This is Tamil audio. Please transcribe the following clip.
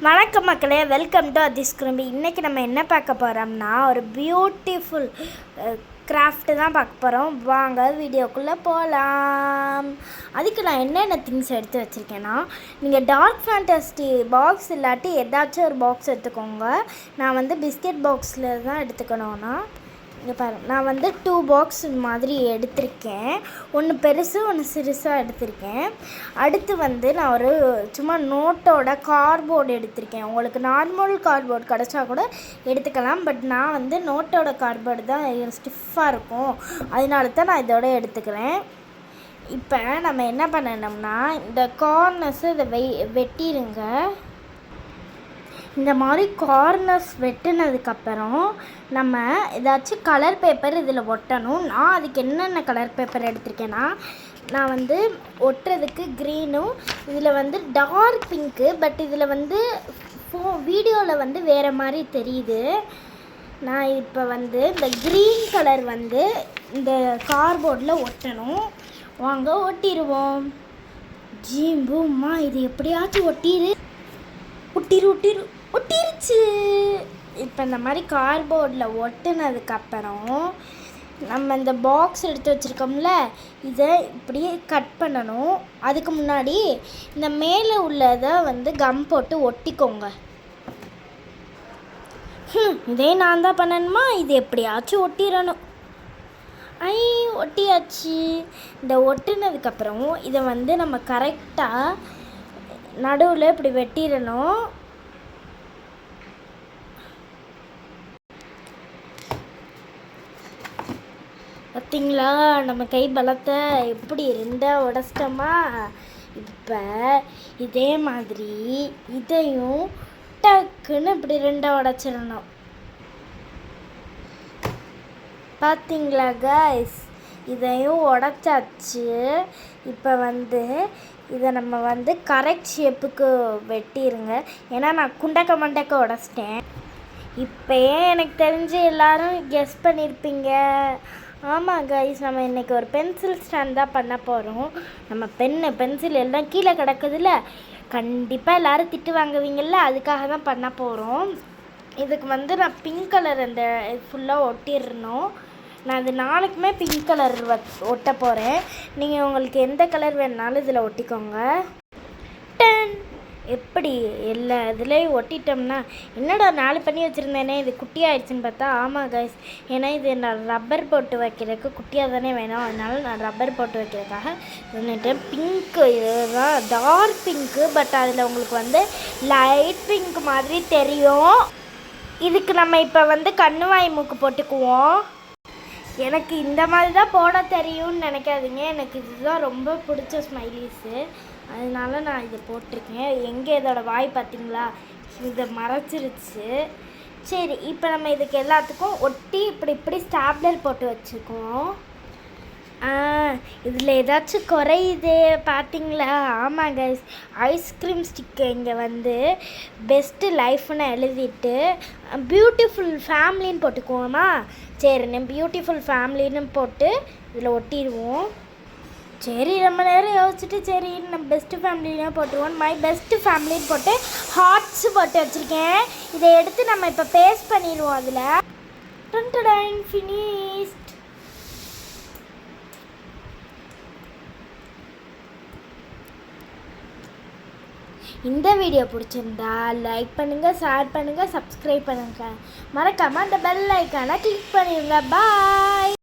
வணக்கம் மக்களே, வெல்கம் டு அதிஸ் குரும்பி. இன்றைக்கி நம்ம என்ன பார்க்க போகிறோம்னா ஒரு பியூட்டிஃபுல் கிராஃப்ட்டு தான் பார்க்க போகிறோம். வாங்க வீடியோக்குள்ளே போகலாம். அதுக்கு நான் என்னென்ன திங்ஸ் எடுத்து வச்சுருக்கேன்னா, நீங்கள் டார்க் ஃபேண்டஸ்டி பாக்ஸ் இல்லாட்டி ஏதாச்சும் ஒரு பாக்ஸ் எடுத்துக்கோங்க. நான் பிஸ்கெட் பாக்ஸில் தான் எடுத்துக்கணும்னா இங்கே பாருங்கள், நான் 2 பாக்ஸ் மாதிரி எடுத்திருக்கேன். ஒன்று பெருசு ஒன்று சிறுசாக எடுத்திருக்கேன். அடுத்து நான் ஒரு சும்மா நோட்டோட கார்ட்போர்டு எடுத்திருக்கேன். உங்களுக்கு நார்மல் கார்ட்போர்டு கிடச்சா கூட எடுத்துக்கலாம். பட் நான் நோட்டோட கார்ட்போர்டு தான் ஸ்டிஃபாக இருக்கும், அதனால தான் நான் இதோட எடுத்துக்கிறேன். இப்போ நம்ம என்ன பண்ணணும்னா, இந்த கார்னர்ஸு இதை வெட்டிடுங்க. இந்த மாதிரி கார்னர்ஸ் வெட்டினதுக்கப்புறம் நம்ம ஏதாச்சும் கலர் பேப்பர் இதில் ஒட்டணும். நான் அதுக்கு என்னென்ன கலர் பேப்பர் எடுத்திருக்கேன்னா, நான் ஒட்டுறதுக்கு க்ரீனும், இதில் டார்க் பிங்க்கு, பட் இதில் வீடியோவில் வேறு மாதிரி தெரியுது. நான் இப்போ இந்த க்ரீன் கலர் இந்த கார்ட்போர்டில் ஒட்டணும். வாங்க ஒட்டிடுவோம். ஜீம்பும்மா, இது எப்படியாச்சும் ஒட்டிருச்சு. இப்போ இந்த மாதிரி கார்ட்போர்டில் ஒட்டினதுக்கப்புறம் நம்ம இந்த பாக்ஸ் எடுத்து வச்சுருக்கோம்ல, இதை இப்படியே கட் பண்ணணும். அதுக்கு முன்னாடி இந்த மேலே உள்ளதை கம் போட்டு ஒட்டிக்கோங்க. இதே நான் தான் பண்ணணுமா? இது எப்படியாச்சும் ஒட்டிடணும். ஒட்டியாச்சு. இந்த ஒட்டினதுக்கப்புறம் இதை நம்ம கரெக்டாக நடுவில் இப்படி வெட்டிடணும். பார்த்தீங்களா, நம்ம கை பலத்தை எப்படி ரெண்டாக உடச்சிட்டோமா? இப்போ இதே மாதிரி இதையும் டக்குன்னு இப்படி ரெண்டாக உடச்சிடணும். பார்த்தீங்களா கைஸ், இதையும் உடச்சாச்சு. இப்போ இதை நம்ம கரெக்ட் ஷேப்புக்கு வெட்டிடுங்க. ஏன்னா நான் குண்டக்க உடச்சிட்டேன். இப்போயே எனக்கு தெரிஞ்சு எல்லோரும் கெஸ் பண்ணியிருப்பீங்க. ஆமாம் கைஸ், நம்ம இன்றைக்கி ஒரு பென்சில் ஸ்டாண்ட் தான் பண்ண போகிறோம். நம்ம பென்சில் எல்லாம் கீழே கிடக்குதுல்ல, கண்டிப்பாக எல்லோரும் திட்டு வாங்குவீங்கள்ல, அதுக்காக தான் பண்ண போகிறோம். இதுக்கு நான் பிங்க் கலர் அந்த ஃபுல்லாக ஒட்டிடணும். நான் அது நாளைக்குமே பிங்க் கலர் ஒட்ட போகிறேன். நீங்கள் உங்களுக்கு எந்த கலர் வேணுனாலும் இதில் ஒட்டிக்கோங்க. எப்படி எல்லா இதுலேயும் ஒட்டிட்டோம்னா, என்னடா 4 பண்ணி வச்சுருந்தேனே இது குட்டியாகிடுச்சின்னு பார்த்தா, ஆமாம் கைஸ், ஏன்னா இது நான் ரப்பர் போட்டு வைக்கிறதுக்கு குட்டியாக தானே வேணும். அதனால நான் ரப்பர் போட்டு வைக்கிறதுக்காக நின்றுட்டேன். பிங்க்கு இதுதான் டார்க் பிங்க்கு, பட் அதில் உங்களுக்கு லைட் பிங்க் மாதிரி தெரியும். இதுக்கு நம்ம இப்போ கண்ணுவாய் மூக்கு போட்டுக்குவோம். எனக்கு இந்த மாதிரி தான் போட தெரியும்னு நினைக்காதீங்க, எனக்கு இதுதான் ரொம்ப பிடிச்ச ஸ்மைலீஸு, அதனால நான் இதை போட்டிருக்கேன். எங்கே இதோட வாய் பார்த்தீங்களா, இதை மறைச்சிருச்சு. சரி, இப்போ நம்ம இதுக்கு எல்லாத்துக்கும் ஒட்டி இப்படி ஸ்டாப்லர் போட்டு வச்சுக்குவோம். இதில் ஏதாச்சும் குறையுதே பார்த்தீங்களா? ஆமாம் கைஸ், ஐஸ்கிரீம் ஸ்டிக்கு இங்கே பெஸ்ட்டு லைஃப்னு எழுதிட்டு பியூட்டிஃபுல் ஃபேமிலின்னு போட்டுக்குவோமா? சரி, நம்ம பியூட்டிஃபுல் ஃபேமிலின்னு போட்டு இதில் ஒட்டிடுவோம். சரி, ரொம்ப நேரம் யோசிச்சுட்டு சரி நம்ம பெஸ்ட்டு ஃபேமிலினா போட்டுருவோம். மை பெஸ்ட்டு ஃபேமிலின்னு போட்டு ஹார்ட்ஸு போட்டு வச்சுருக்கேன். இதை எடுத்து நம்ம இப்போ பேஸ்ட் பண்ணிடுவோம். அதில் ஃபினிஷ்ட். இந்த வீடியோ பிடிச்சிருந்தா லைக் பண்ணுங்கள், ஷேர் பண்ணுங்கள், சப்ஸ்கிரைப் பண்ணுங்கள். மறக்காமல் அந்த பெல் ஐக்கானை கிளிக் பண்ணிடுங்க. பாய்.